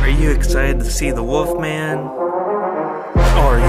Are you excited to see the Wolfman? Are you?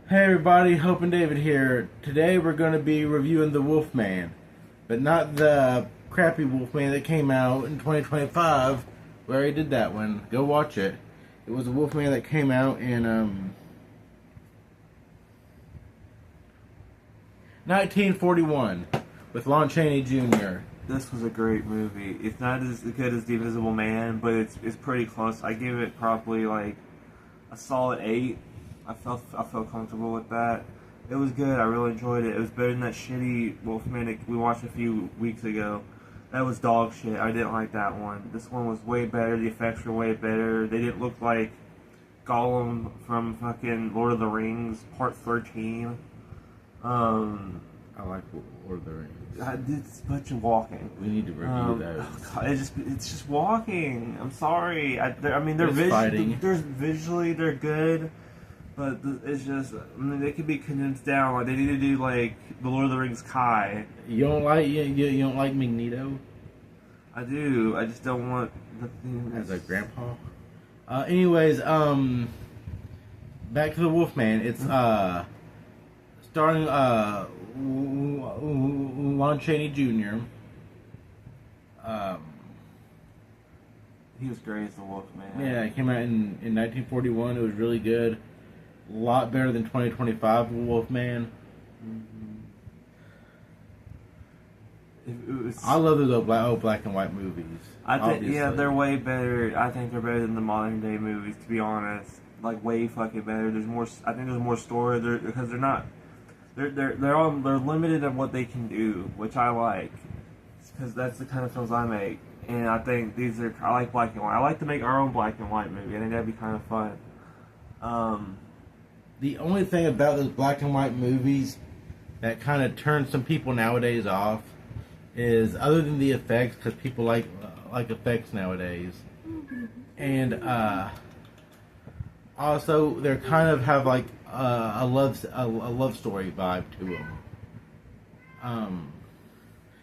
Hey everybody, Hope and David here. Today we're going to be reviewing The Wolfman, but not the crappy Wolfman that came out in 2025. We already did that one. Go watch it. It was a Wolfman that came out in 1941 with Lon Chaney Jr. This was a great movie. It's not as good as The Invisible Man, but it's pretty close. I give it probably like a solid 8. I felt comfortable with that. It was good. I really enjoyed it. It was better than that shitty Wolfman that we watched a few weeks ago. That was dog shit. I didn't like that one. This one was way better. The effects were way better. They didn't look like Gollum from fucking Lord of the Rings Part 13. I like Lord of the Rings. It's a bunch of walking. We need to review those. God, it's just walking. I'm sorry. I mean, they're fighting. Visually they're good. But it's just, I mean, they could be condensed down. Like, they need to do, like, the Lord of the Rings Kai. You don't like Magneto? I do. I just don't want the thing as a grandpa. Anyways, back to the Wolfman. It's starring Lon Chaney Jr. He was great as the Wolfman. Yeah, it came out in 1941. It was really good. A lot better than 2025 Wolfman. Mm-hmm. I love those old black and white movies. I think they're way better. I think they're better than the modern day movies, to be honest. Like way fucking better. There's more. I think there's more story there because they're not. They're limited in what they can do, which I like, because that's the kind of films I make. And I think I like black and white. I like to make our own black and white movie. I think that'd be kind of fun. The only thing about those black and white movies that kind of turns some people nowadays off is, other than the effects, because people like effects nowadays, and also they kind of have like a love story vibe to them.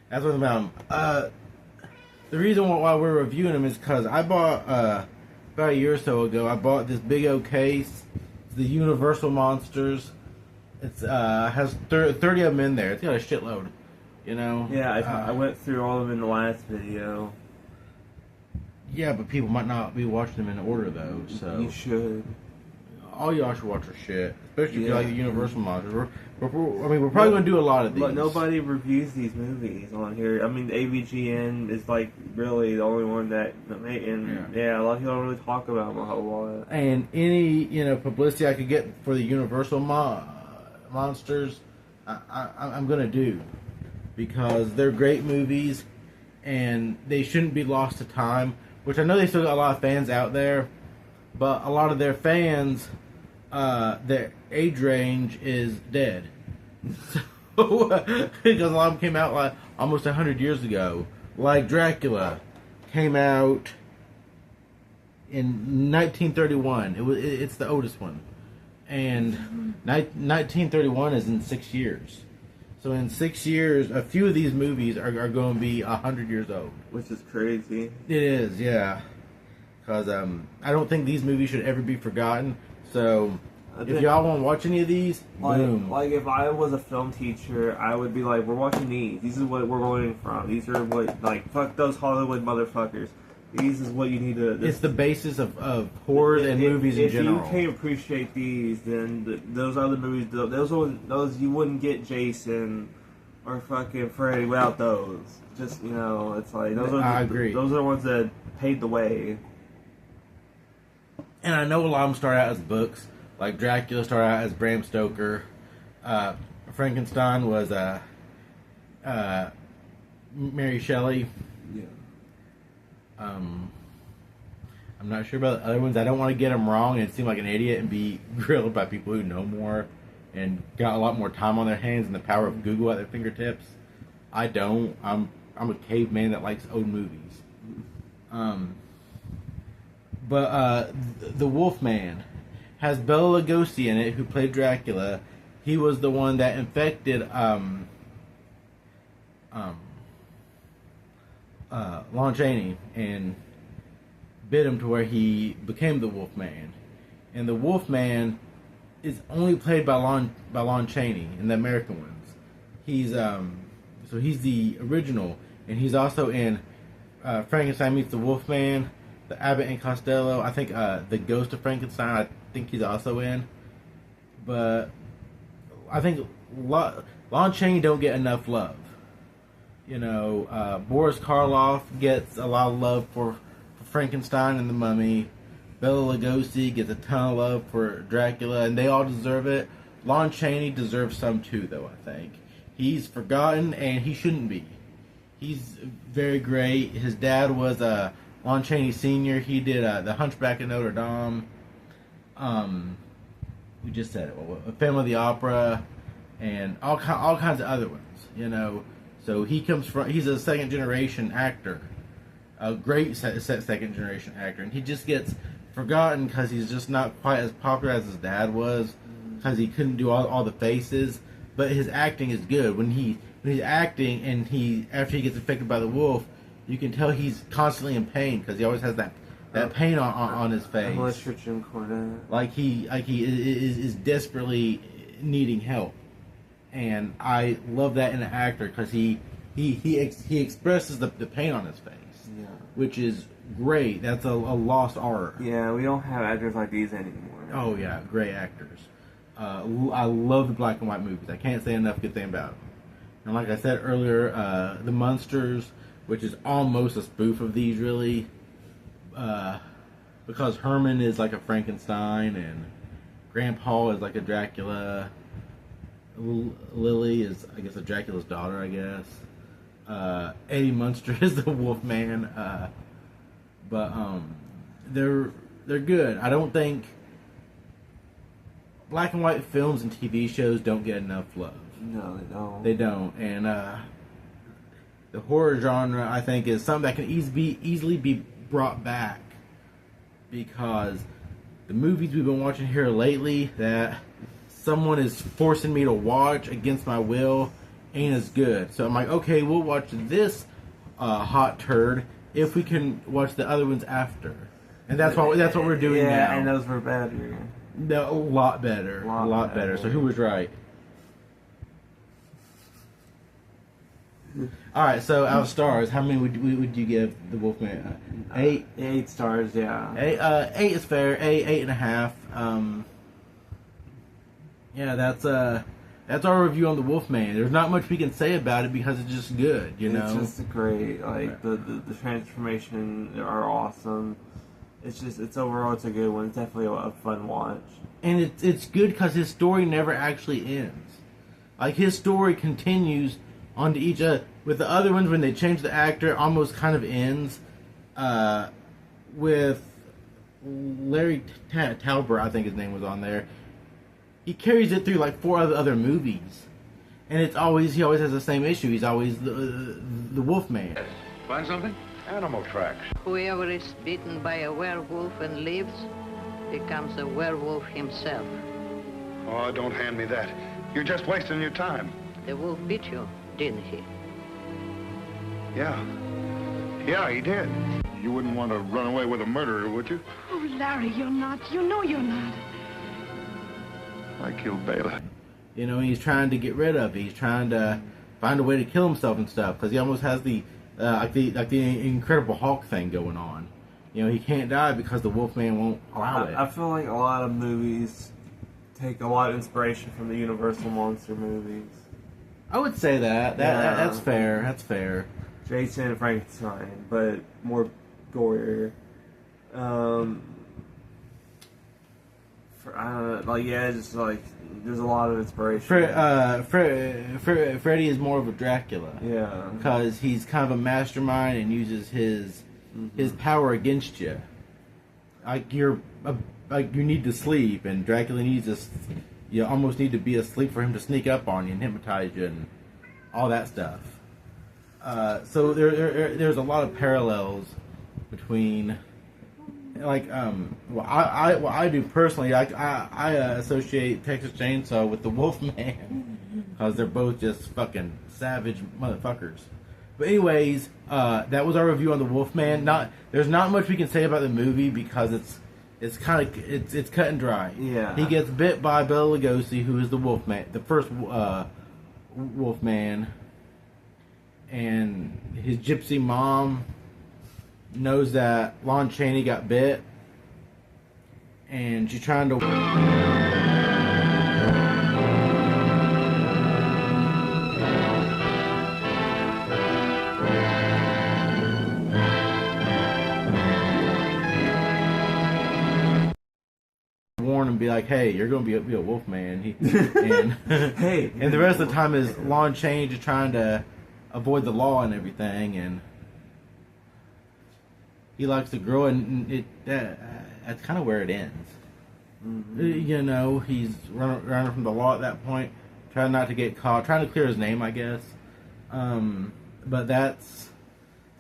That's what about them. The reason why we're reviewing them is because I bought about a year or so ago. I bought this big old case. The Universal Monsters. It's has 30 of them in there. It's got a shitload, you know. Yeah, I went through all of them in the last video. Yeah, but people might not be watching them in order though. So you should. All y'all should watch our shit, especially if you like the Universal Monsters. We're probably going to do a lot of these. But nobody reviews these movies on here. I mean, AVGN is like really the only one that, and yeah, a lot of people don't really talk about them a whole lot. And any publicity I could get for the Universal Monsters, I'm going to do, because they're great movies, and they shouldn't be lost to time. Which I know they still got a lot of fans out there, but a lot of their fans, their age range is dead. So, because a lot of them came out like almost 100 years ago, like Dracula, came out in 1931. It's the oldest one, and 1931 is in 6 years. So in 6 years, a few of these movies are going to be 100 years old. Which is crazy. It is, yeah. Because I don't think these movies should ever be forgotten. So if y'all want to watch any of these, boom. Like if I was a film teacher, I would be like, we're watching these. These is what we're learning from. These are what, like, fuck those Hollywood motherfuckers. These is what you need to... It's the basis of horror and movies in general. If you can't appreciate these, then those other movies, those you wouldn't get Jason or fucking Freddy without those. Just, you know, it's like... I agree. Those are the ones that paved the way. And I know a lot of them start out as books. Like Dracula started out as Bram Stoker. Frankenstein was Mary Shelley. Yeah. I'm not sure about the other ones. I don't want to get them wrong and seem like an idiot and be grilled by people who know more and got a lot more time on their hands and the power of Google at their fingertips. I don't. I'm a caveman that likes old movies. But the Wolfman has Bela Lugosi in it, who played Dracula. He was the one that infected Lon Chaney and bit him to where he became the Wolfman. And the Wolfman is only played by Lon Chaney in the American ones. He's so he's the original, and he's also in Frankenstein Meets the Wolfman, the Abbott and Costello. I think the Ghost of Frankenstein. I think he's also in. But I think Lon Chaney don't get enough love. You know, Boris Karloff gets a lot of love for Frankenstein and the Mummy. Bela Lugosi gets a ton of love for Dracula, and they all deserve it. Lon Chaney deserves some too, though, I think. He's forgotten, and he shouldn't be. He's very great. His dad was Lon Chaney Sr. He did The Hunchback of Notre Dame. We just said it. Phantom of the Opera, and all kinds of other ones, you know. So he's a second generation actor, a great second generation actor, and he just gets forgotten because he's just not quite as popular as his dad was, because he couldn't do all the faces. But his acting is good. When he's acting and after he gets infected by the wolf, you can tell he's constantly in pain because he always has that pain on his face. Unless you're Jim Cornette. Like he is desperately needing help. And I love that in an actor because he expresses the pain on his face, yeah, which is great. That's a lost art. Yeah, we don't have actors like these anymore. Oh yeah, great actors. I love the black and white movies. I can't say enough good thing about them. And like I said earlier, The Munsters, which is almost a spoof of these, really, because Herman is like a Frankenstein and Grandpa is like a Dracula. Lily is, I guess, a Dracula's daughter, I guess. Eddie Munster is the Wolfman. But they're good. I don't think black and white films and TV shows don't get enough love. No, they don't. They don't. And the horror genre, I think, is something that can easily be brought back, because the movies we've been watching here lately that someone is forcing me to watch against my will ain't as good. So I'm like, okay, we'll watch this hot turd if we can watch the other ones after. And that's what we're doing now. Yeah, and those were better. No, a lot better. A lot better. So who was right? Alright, so out of stars, how many would you give the Wolfman? 8? 8 stars, yeah. 8 is fair. 8.5. Yeah, that's our review on the Wolfman. There's not much we can say about it because it's just good, you know. It's just great. Like the transformation are awesome. It's overall it's a good one. It's definitely a fun watch. And it's good because his story never actually ends. Like his story continues onto each with the other ones when they change the actor, almost kind of ends. With Larry Talbot, I think his name was on there. He carries it through like 4 other movies, and he always has the same issue. He's always the Wolfman, Find something? Animal tracks. Whoever is bitten by a werewolf and lives becomes a werewolf himself. Oh, don't hand me that. You're just wasting your time. The wolf bit you, didn't he? Yeah. Yeah, he did. You wouldn't want to run away with a murderer, would you? Oh, Larry, you're not. You know you're not. I killed Bela. You know, he's trying to get rid of it. He's trying to find a way to kill himself and stuff because he almost has the Incredible Hulk thing going on. You know, he can't die because the Wolfman won't allow it. I feel like a lot of movies take a lot of inspiration from the Universal monster movies. I would say that. That's fair. That's fair. Jason and Frankenstein, but more gorier. Just like there's a lot of inspiration. Freddy is more of a Dracula. Yeah, because he's kind of a mastermind and uses his power against you. Like you need to sleep, and Dracula needs to. You almost need to be asleep for him to sneak up on you and hypnotize you and all that stuff. So there's a lot of parallels between, like, what I do personally. I associate Texas Chainsaw with the Wolfman because they're both just fucking savage motherfuckers. But anyways, that was our review on the Wolfman. There's not much we can say about the movie because it's kind of it's cut and dry. Yeah, he gets bit by Bela Lugosi, who is the Wolfman, the first Wolfman. And his gypsy mom knows that Lon Chaney got bit, and she's trying to warn him, be like, "Hey, you're going to be a Wolfman." Hey, and the rest of the time is Lon Chaney just trying to avoid the law and everything, and he likes the girl, and that's kind of where it ends. You know, he's running from the law at that point, trying not to get caught, trying to clear his name, I guess. But that's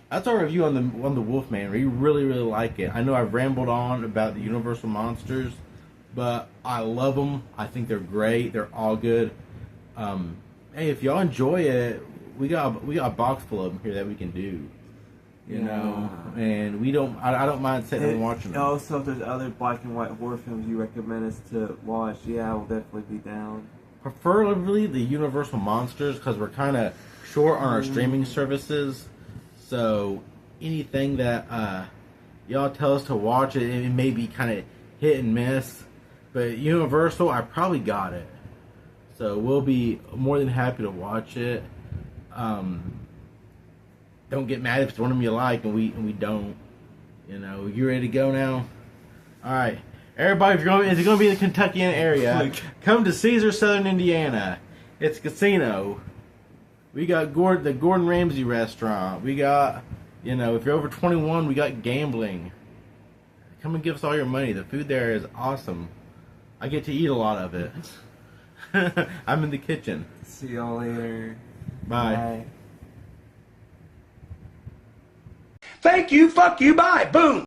our review on the Wolfman. We really like it. I know I've rambled on about the Universal monsters, but I love them. I think they're great. They're all good. Hey, if y'all enjoy it, we got a box full of them here that we can do, you know, and I don't mind sitting and watching them. Also, if there's other black and white horror films you recommend us to watch, I will definitely be down. Preferably the Universal monsters because we're kind of short on our streaming services, so anything that y'all tell us to watch, it may be kind of hit and miss, but Universal, I probably got it, so we'll be more than happy to watch it. Don't get mad if it's one of them you like and we don't. You know, you ready to go now? All right, everybody, if you're going to be in the Kentuckian area, come to Caesar, Southern Indiana. It's a casino. We got the Gordon Ramsay restaurant. We got, you know, if you're over 21, we got gambling. Come and give us all your money. The food there is awesome. I get to eat a lot of it. I'm in the kitchen. See y'all later. Bye. Bye. Thank you, fuck you, bye, boom.